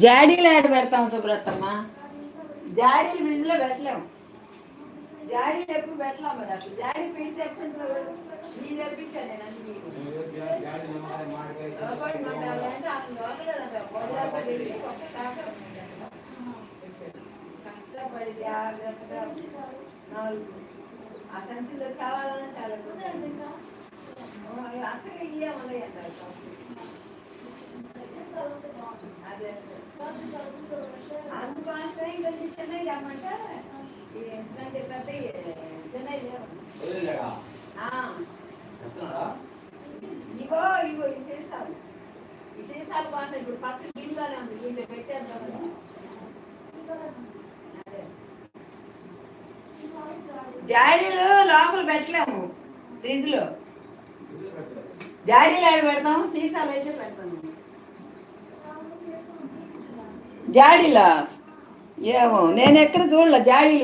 జాడీలు ఆడ పెడతాం సుబ్రతమ్మ. జాడీలు ఫ్రిడ్జ్లో పెట్టలేము. జాడీలు ఎప్పుడు పెట్టలేము మరి. అసలు జాడీ పిండి తెప్పించారు నీ తెప్పించాను నేను అన్ని కష్టపడి జాగ్రత్తగా నాలుగు ఆ సంచులు కావాలన్నా చాలా అసలు ఇయ్యమని అంటారు. అదే అందుకోసమే ఇంకా చెన్నై రమ్మంటే ఏంటంటే పెద్ద చెన్నై ఇగో ఇగో ఈ సీసాలు బాగుంటాయి. ఇప్పుడు పచ్చ గిన్నెలోనే ఉంది, దీంట్లో పెట్టాను కదా. జాడీలు లోపల పెట్టలేము ఫ్రిడ్జ్ లో. జాడీలు ఆడ పెడతాము, సీసాలు అయితే పెడతాము. జాడీలా ఏమో నేను ఎక్కడ చూడలే జాడీలు.